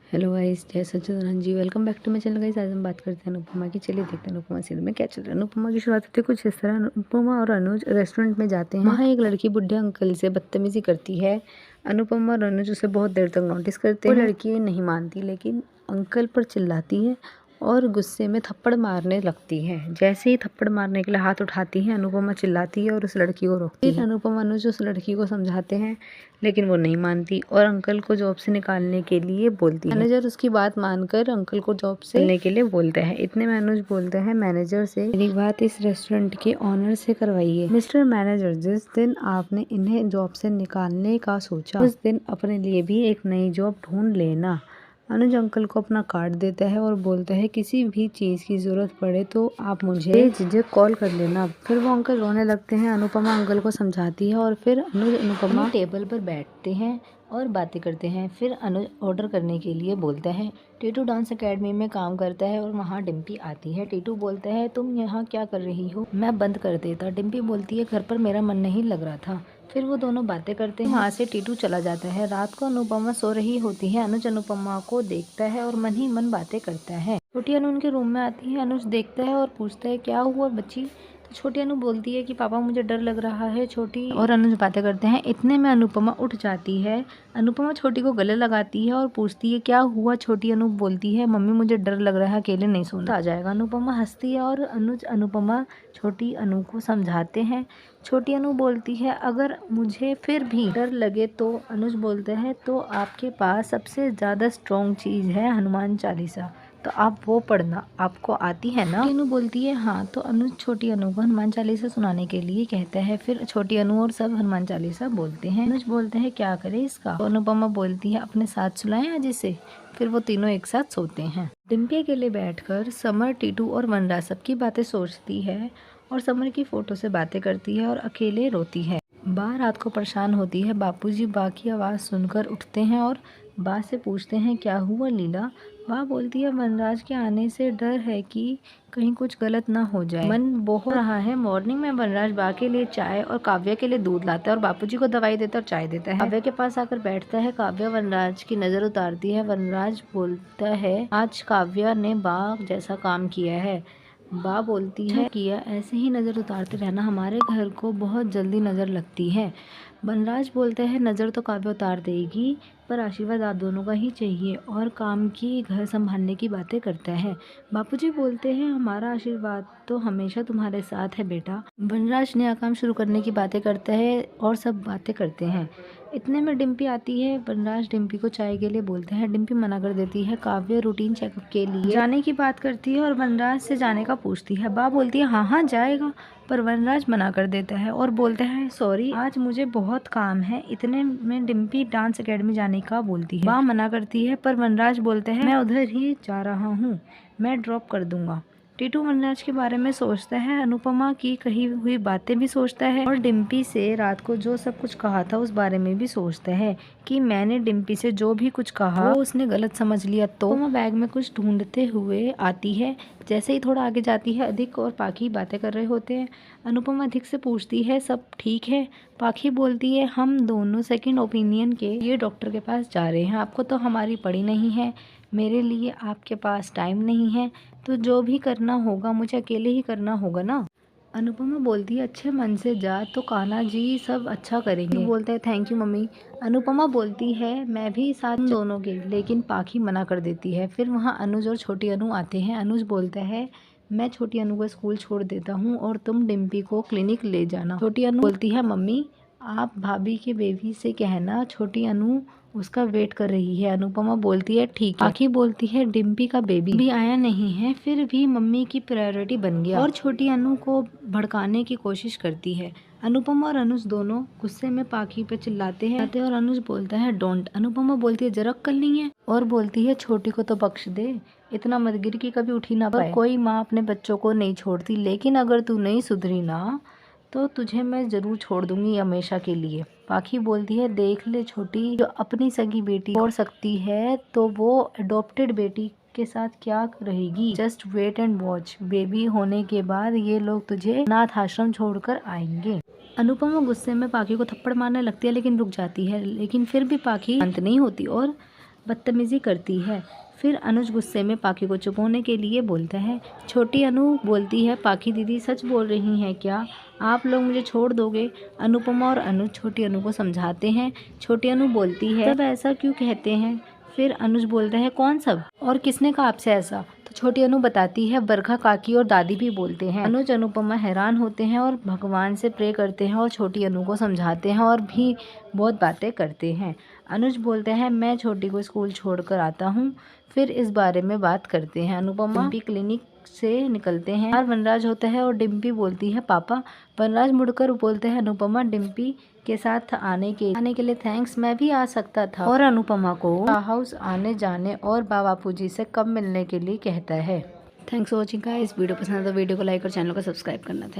Hello guys, जय Sachchidanand ji. Welcome back to my channel guys. आज हम बात करते हैं अनुपमा की। चलिए देखते हैं अनुपमा सीरियल में क्या चल रहा है। अनुपमा की शुरुआत होती है कुछ इस तरह। अनुपमा और अनुज रेस्टोरेंट में जाते हैं। वहाँ एक लड़की बुढ़े अंकल से बदतमीजी करती है। अनुपमा और अनुज उसे बहुत देर तक नोटिस करते हैं। वो लड़की नहीं मानती, लेकिन अंकल पर चिल्लाती है और गुस्से में थप्पड़ मारने लगती है। जैसे ही थप्पड़ मारने के लिए हाथ उठाती है, अनुपमा चिल्लाती है और उस लड़की को रोकती है। फिर अनुपमा अनुज उस लड़की को समझाते हैं, लेकिन वो नहीं मानती और अंकल को जॉब से निकालने के लिए बोलती है। मैनेजर उसकी बात मानकर अंकल को जॉब से निकालने के लिए बोलता है। इतने में अनुज बोलते हैं मैनेजर से, मेरी बात इस रेस्टोरेंट के ऑनर से करवाइए। मिस्टर मैनेजर, जिस दिन आपने इन्हें जॉब से निकालने का सोचा, उस दिन अपने लिए भी एक नई जॉब ढूंढ लेना। अनुज अंकल को अपना कार्ड देता है और बोलता है, किसी भी चीज़ की ज़रूरत पड़े तो आप मुझे बेझिझक कॉल कर लेना। फिर वो अंकल रोने लगते हैं। अनुपमा अंकल को समझाती है और फिर अनुज अनुपमा टेबल पर बैठते हैं और बातें करते हैं। फिर अनुज ऑर्डर करने के लिए बोलता है। टीटू डांस एकेडमी में काम करता है और वहाँ डिम्पी आती है। टीटू बोलता है, तुम यहाँ क्या कर रही हो? मैं बंद कर देता। डिम्पी बोलती है, घर पर मेरा मन नहीं लग रहा था। फिर वो दोनों बातें करते हैं। वहाँ से टीटू चला जाता है। रात को अनुपमा सो रही होती है। अनुज अनुपमा को देखता है और मन ही मन बातें करता है। छोटी अनु उनके रूम में आती है। अनुज देखता है और पूछता है, क्या हुआ बच्ची? तो छोटी अनु बोलती है कि पापा मुझे डर लग रहा है। छोटी और अनुज बातें करते हैं। इतने में अनुपमा उठ जाती है। अनुपमा छोटी को गले लगाती है और पूछती है, क्या हुआ? छोटी अनु बोलती है, मम्मी मुझे डर लग रहा है, अकेले नहीं सोना आ जाएगा। अनुपमा हंसती है और अनुज अनुपमा छोटी अनु को समझाते हैं। छोटी अनु बोलती है, अगर मुझे फिर भी डर लगे तो? अनुज बोलते हैं, तो आपके पास सबसे ज़्यादा स्ट्रॉन्ग चीज़ है हनुमान चालीसा, तो आप वो पढ़ना, आपको आती है ना? अनु बोलती है, हाँ। तो अनुज छोटी अनु को हनुमान चालीसा सुनाने के लिए कहता है। फिर छोटी अनु और सब हनुमान चालीसा बोलते हैं। अनुज बोलते हैं, क्या करें इसका? तो अनुपमा बोलती है, अपने साथ सुलाएं आज इसे। फिर वो तीनों एक साथ सोते हैं। डिम्पी के लिए बैठकर समर, टीटू और वनराज सबकी बातें सोचती है और समर की फोटो से बातें करती है और अकेले रोती है। बा रात को परेशान होती है। बापूजी बा की आवाज़ सुनकर उठते हैं और बा से पूछते हैं, क्या हुआ लीला? बा बोलती है, वनराज के आने से डर है कि कहीं कुछ गलत ना हो जाए। मन बहुत रहा है। मॉर्निंग में वनराज बा के लिए चाय और काव्या के लिए दूध लाता है और बापूजी को दवाई देता है और चाय देता है। काव्या के पास आकर बैठता है। काव्या वनराज की नज़र उतारती है। वनराज बोलता है, आज काव्या ने बा जैसा काम किया है। बा बोलती है, किया ऐसे ही नज़र उतारते रहना, हमारे घर को बहुत जल्दी नज़र लगती है। वनराज बोलता है, नज़र तो काव्या उतार देगी, पर आशीर्वाद आप दोनों का ही चाहिए, और काम की, घर संभालने की बातें करता है। बापूजी बोलते हैं, हमारा आशीर्वाद तो हमेशा तुम्हारे साथ है बेटा। वनराज नया काम शुरू करने की बातें करता है और सब बातें करते हैं। इतने में डिम्पी आती है। वनराज डिम्पी को चाय के लिए बोलते हैं। डिम्पी मना कर देती है। काव्या रूटीन चेकअप के लिए जाने की बात करती है और वनराज से जाने का पूछती है। बा बोलती है, हाँ हाँ जाएगा, पर वनराज मना कर देता है और बोलता है, सॉरी आज मुझे बहुत काम है। इतने में डिम्पी डांस एकेडमी जाने का बोलती है। बा मना करती है, पर वनराज बोलते हैं, मैं उधर ही जा रहा हूँ, मैं ड्रॉप कर दूंगा। टीटू वनराज के बारे में सोचता है। अनुपमा की कही हुई बातें भी सोचता है और डिम्पी से रात को जो सब कुछ कहा था उस बारे में भी सोचता है कि मैंने डिम्पी से जो भी कुछ कहा वो उसने गलत समझ लिया। तो अनुपमा बैग में कुछ ढूंढते हुए आती है। जैसे ही थोड़ा आगे जाती है, अधिक और पाखी बातें कर रहे होते हैं। अनुपमा अधिक से पूछती है, सब ठीक है? पाखी बोलती है, हम दोनों सेकंड ओपिनियन के ये डॉक्टर के पास जा रहे हैं, आपको तो हमारी पड़ी नहीं है, मेरे लिए आपके पास टाइम नहीं है, तो जो भी करना होगा मुझे अकेले ही करना होगा ना? अनुपमा बोलती है, अच्छे मन से जा तो कान्हा जी सब अच्छा करेंगे। बोलते हैं, थैंक यू मम्मी। अनुपमा बोलती है, मैं भी साथ दोनों के, लेकिन पाखी मना कर देती है। फिर वहाँ अनुज और छोटी अनु आते हैं। अनुज बोलता है, मैं छोटी अनु को स्कूल छोड़ देता हूँ और तुम डिम्पी को क्लिनिक ले जाना। छोटी अनु बोलती है, मम्मी आप भाभी के बेबी से कहना छोटी अनु उसका वेट कर रही है। अनुपमा बोलती है, ठीक है। आखी बोलती है, डिम्पी का बेबी भी आया नहीं है, फिर भी मम्मी की प्रायोरिटी बन गया, और छोटी अनु को भड़काने की कोशिश करती है। अनुपमा और अनुज दोनों गुस्से में पाखी पे चिल्लाते हैं और अनुज बोलता है, डोंट। अनुपमा बोलती है, जरा अक्ल नहीं है, और बोलती है, छोटी को तो बख्श दे, इतना मत गिर की कभी उठी ना पाए। कोई माँ अपने बच्चों को नहीं छोड़ती, लेकिन अगर तू नहीं सुधरी ना तो तुझे मैं ज़रूर छोड़ दूंगी हमेशा के लिए। पाखी बोलती है, देख ले छोटी, जो अपनी सगी बेटी छोड़ सकती है तो वो अडॉप्टेड बेटी के साथ क्या रहेगी? Just wait and watch, baby होने के बाद ये लोग तुझे अनाथ आश्रम छोड़कर आएंगे। अनुपमा गुस्से में पाखी को थप्पड़ मारने लगती है, लेकिन रुक जाती है। लेकिन फिर भी पाखी शांत नहीं होती और बदतमीजी करती है। फिर अनुज गुस्से में पाखी को चुप होने के लिए बोलता है। छोटी अनु बोलती है, पाखी दीदी सच बोल रही हैं क्या? आप लोग मुझे छोड़ दोगे? अनुपमा और अनुज छोटी अनु को समझाते हैं। छोटी अनु बोलती है, सब ऐसा क्यों कहते हैं? फिर अनुज बोलता है, कौन सब और किसने कहा आपसे ऐसा? तो छोटी अनु बताती है, बरखा काकी और दादी भी बोलते हैं। अनुज अनुपमा हैरान होते हैं और भगवान से प्रे करते हैं और छोटी अनु को समझाते हैं और भी बहुत बातें करते हैं। अनुज बोलते हैं, मैं छोटी को स्कूल छोड़कर आता हूँ, फिर इस बारे में बात करते हैं। अनुपमा डिम्पी क्लिनिक से निकलते हैं। बाहर वनराज होता है और डिम्पी बोलती है, पापा। वनराज मुड़कर बोलते हैं, अनुपमा डिम्पी के साथ आने के लिए थैंक्स, मैं भी आ सकता था। और अनुपमा को हाउस आने जाने और बापू जी से कब मिलने के लिए कहता है। Thanks for watching guys. Video पसंद है तो वीडियो को लाइक और चैनल को सब्सक्राइब करना। थैंक